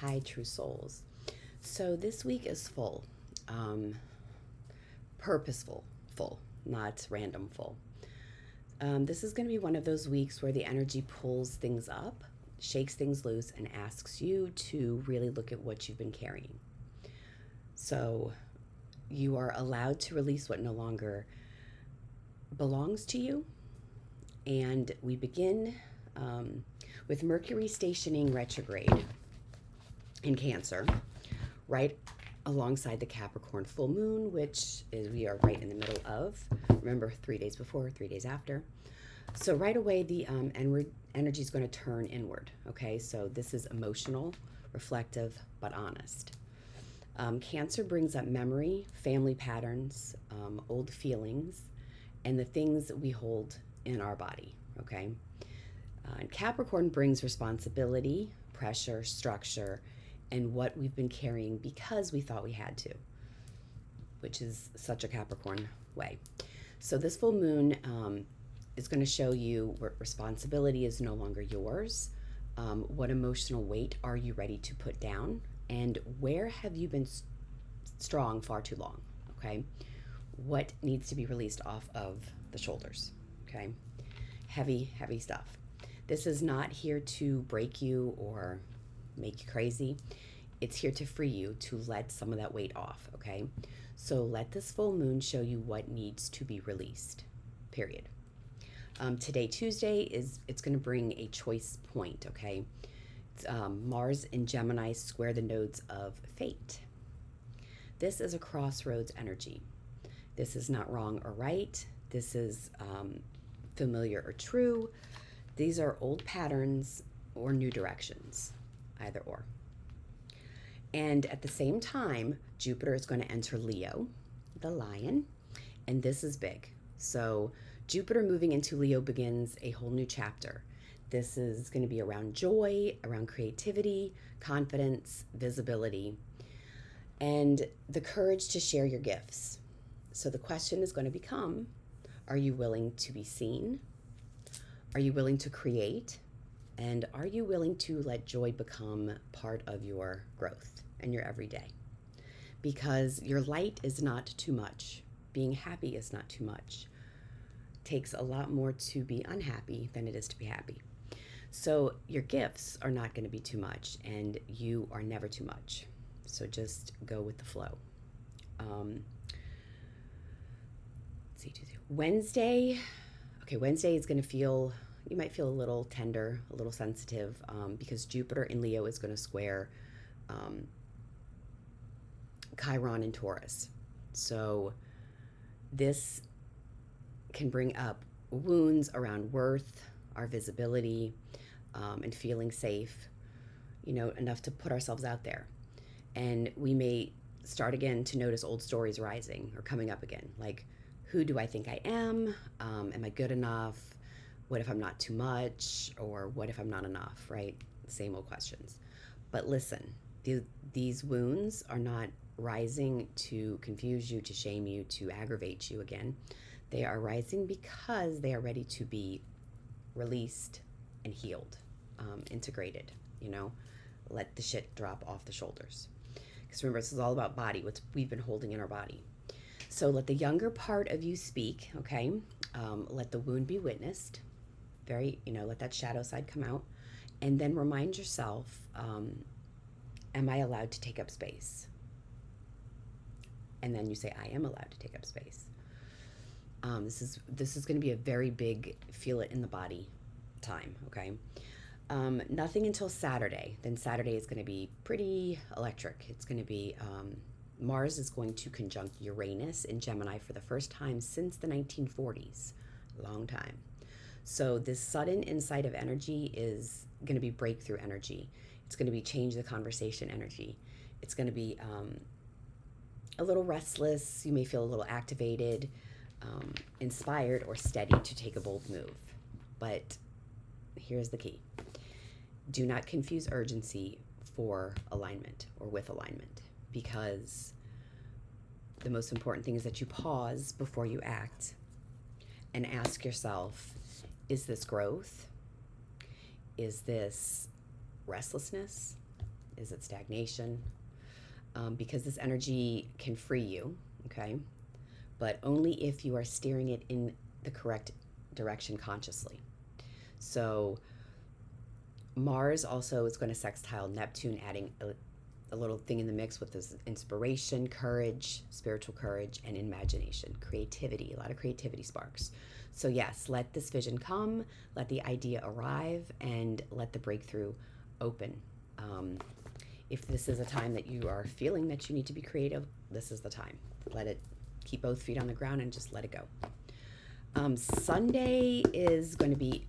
Hi, true souls. So this week is full, purposeful, full, not random full. This is going to be one of those weeks where the energy pulls things up, shakes things loose, and asks you to really look at what you've been carrying. So you are allowed to release what no longer belongs to you. And we begin with Mercury stationing retrograde in Cancer, right alongside the Capricorn full moon, which is we are right in the middle of. Remember, 3 days before, 3 days after. So right away, the energy is going to turn inward. Okay, so this is emotional, reflective, but honest. Cancer brings up memory, family patterns, old feelings, and the things we hold in our body. Okay, and Capricorn brings responsibility, pressure, structure, and what we've been carrying because we thought we had to, which is such a Capricorn way. So this full moon is going to show you what responsibility is no longer yours. What emotional weight are you ready to put down? And where have you been strong far too long? Okay. What needs to be released off of the shoulders? Okay. Heavy, heavy stuff. This is not here to break you or make you crazy. It's here to free you, to let some of that weight off, okay? So let this full moon show you what needs to be released, period. Today, Tuesday, it's going to bring a choice point, okay? Mars in Gemini square the nodes of fate. This is a crossroads energy. This is not wrong or right. This is familiar or true. These are old patterns or new directions, either or. And at the same time, Jupiter is going to enter Leo, the lion, and this is big. So Jupiter moving into Leo begins a whole new chapter. This is going to be around joy, around creativity, confidence, visibility, and the courage to share your gifts. So the question is going to become, are you willing to be seen? Are you willing to create? And are you willing to let joy become part of your growth and your everyday? Because your light is not too much. Being happy is not too much. It takes a lot more to be unhappy than it is to be happy. So your gifts are not going to be too much, and you are never too much. So just go with the flow. Let's see, Tuesday. Wednesday. Okay, Wednesday is going to feel, you might feel a little tender, a little sensitive, because Jupiter in Leo is going to square Chiron in Taurus. So this can bring up wounds around worth, our visibility, and feeling safe, enough to put ourselves out there. And we may start again to notice old stories rising or coming up again, like, who do I think I am? Am I good enough? What if I'm not too much? Or what if I'm not enough, right? Same old questions. But listen, these wounds are not rising to confuse you, to shame you, to aggravate you again. They are rising because they are ready to be released and healed, integrated, let the shit drop off the shoulders. Because remember, this is all about body, what we've been holding in our body. So let the younger part of you speak, okay? Let the wound be witnessed. Let that shadow side come out. And then remind yourself, am I allowed to take up space? And then you say, I am allowed to take up space. This is going to be a very big feel it in the body time, okay? Nothing until Saturday. Then Saturday is going to be pretty electric. It's going to be... Mars is going to conjunct Uranus in Gemini for the first time since the 1940s. Long time. So this sudden insight of energy is going to be breakthrough energy. It's going to be change the conversation energy. It's going to be a little restless. You may feel a little activated, inspired, or steady to take a bold move. But here's the key. Do not confuse urgency for alignment or with alignment. Because the most important thing is that you pause before you act and ask yourself, is this growth? Is this restlessness? Is it stagnation? Because this energy can free you, okay? But only if you are steering it in the correct direction consciously. So Mars also is going to sextile Neptune, adding a little thing in the mix with this inspiration, courage, spiritual courage, and imagination, creativity, a lot of creativity sparks. So yes, let this vision come, let the idea arrive, and let the breakthrough open. If this is a time that you are feeling that you need to be creative, this is the time. Let it, keep both feet on the ground and just let it go. Sunday is going to be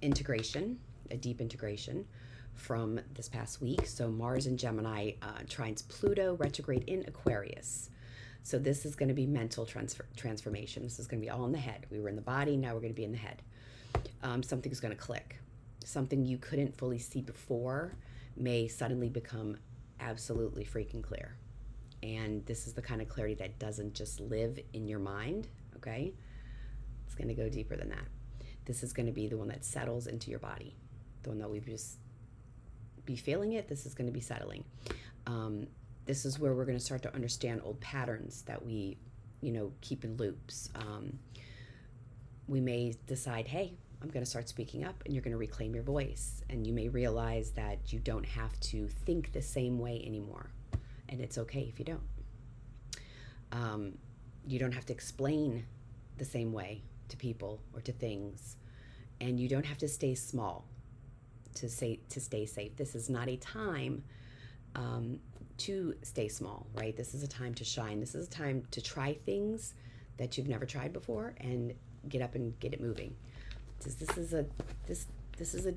integration, a deep integration from this past week. So Mars in Gemini trines Pluto retrograde in Aquarius. So this is going to be mental transformation. This is going to be all in the head. We were in the body, now we're going to be in the head. Something's going to click. Something you couldn't fully see before may suddenly become absolutely freaking clear. And this is the kind of clarity that doesn't just live in your mind, okay? It's going to go deeper than that. This is going to be the one that settles into your body. The one that we've just be feeling it, this is going to be settling. This is where we're going to start to understand old patterns that we, keep in loops. We may decide, hey, I'm going to start speaking up, and you're going to reclaim your voice. And you may realize that you don't have to think the same way anymore. And it's okay if you don't. You don't have to explain the same way to people or to things. And you don't have to stay small to stay safe. This is not a time to stay small, right? This is a time to shine. This is a time to try things that you've never tried before and get up and get it moving. This is a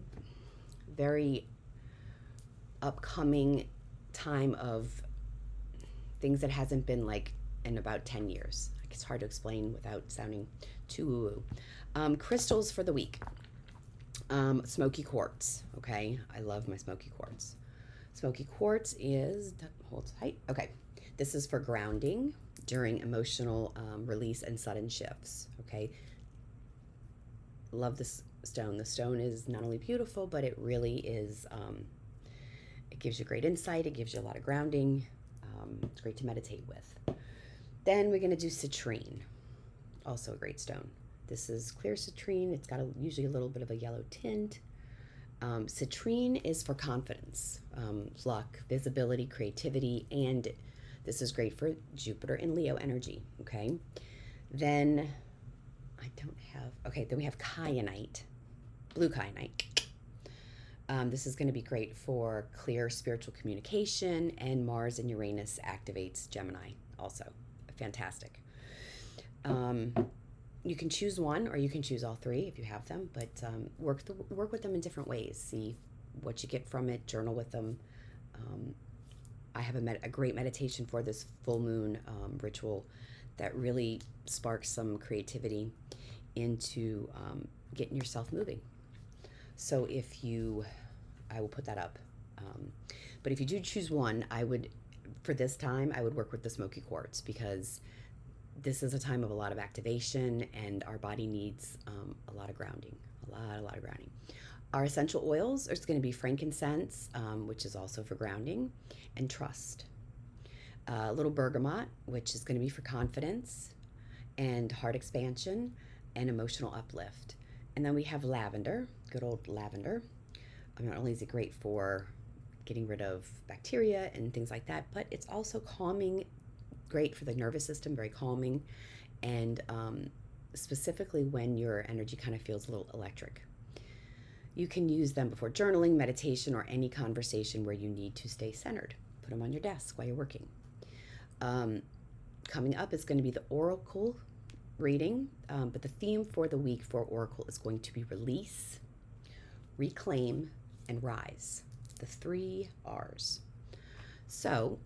very upcoming time of things that hasn't been like in about 10 years. It's hard to explain without sounding too woo-woo. Crystals for the week. Smoky quartz, okay? I love my smoky quartz. Smoky quartz holds tight. Okay, this is for grounding during emotional release and sudden shifts, okay? Love this stone. The stone is not only beautiful, but it really is, it gives you great insight. It gives you a lot of grounding. It's great to meditate with. Then we're going to do citrine, also a great stone. This is clear citrine. It's got usually a little bit of a yellow tint. Citrine is for confidence, luck, visibility, creativity, and this is great for Jupiter and Leo energy, okay? Then then we have kyanite, blue kyanite. This is going to be great for clear spiritual communication, and Mars and Uranus activates Gemini also. Fantastic. You can choose one, or you can choose all three if you have them, but work with them in different ways. See what you get from it, journal with them. I have a great meditation for this full moon ritual that really sparks some creativity into getting yourself moving. So I will put that up. But if you do choose one, for this time, I would work with the smoky quartz, because this is a time of a lot of activation, and our body needs a lot of grounding, a lot of grounding. Our essential oils are going to be frankincense, which is also for grounding, and trust. A little bergamot, which is going to be for confidence and heart expansion and emotional uplift. And then we have lavender, good old lavender. Not only is it great for getting rid of bacteria and things like that, but it's also calming, great for the nervous system, very calming, and specifically when your energy kind of feels a little electric. You can use them before journaling, meditation, or any conversation where you need to stay centered. Put them on your desk while you're working. Coming up is going to be the Oracle reading, but the theme for the week for Oracle is going to be release, reclaim, and rise. The 3 R's. So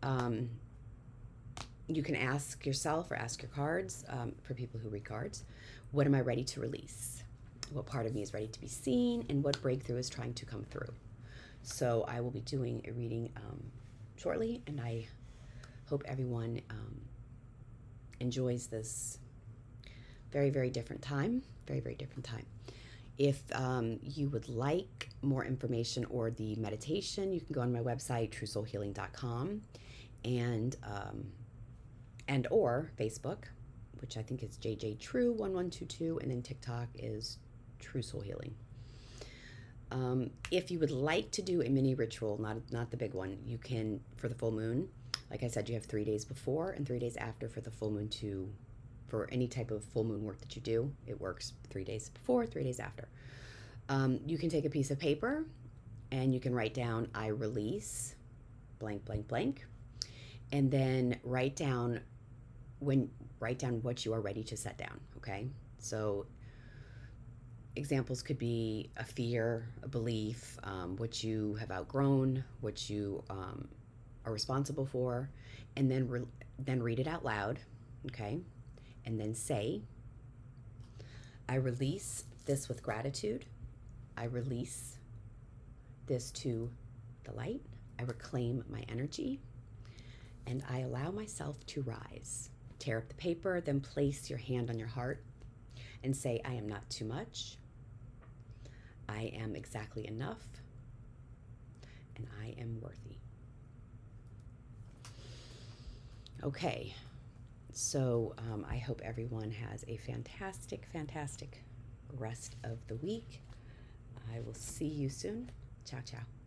you can ask yourself or ask your cards, for people who read cards, what am I ready to release? What part of me is ready to be seen, and what breakthrough is trying to come through? So I will be doing a reading shortly, and I hope everyone enjoys this very, very different time. Very, very different time. If you would like more information or the meditation, you can go on my website, truesoulhealing.com, and or Facebook, which I think is JJ True 1122, and then TikTok is True Soul Healing. If you would like to do a mini ritual, not the big one, you can, for the full moon. Like I said, you have 3 days before and 3 days after for the full moon for any type of full moon work that you do. It works 3 days before, 3 days after. You can take a piece of paper and you can write down, I release blank, blank, blank, and then write down what you are ready to set down. Okay. So examples could be a fear, a belief, what you have outgrown, what you are responsible for, and then read it out loud. Okay. And then say, I release this with gratitude. I release this to the light. I reclaim my energy, and I allow myself to rise. Tear up the paper, then place your hand on your heart and say, I am not too much. I am exactly enough, and I am worthy. Okay. So I hope everyone has a fantastic, fantastic rest of the week. I will see you soon. Ciao, ciao.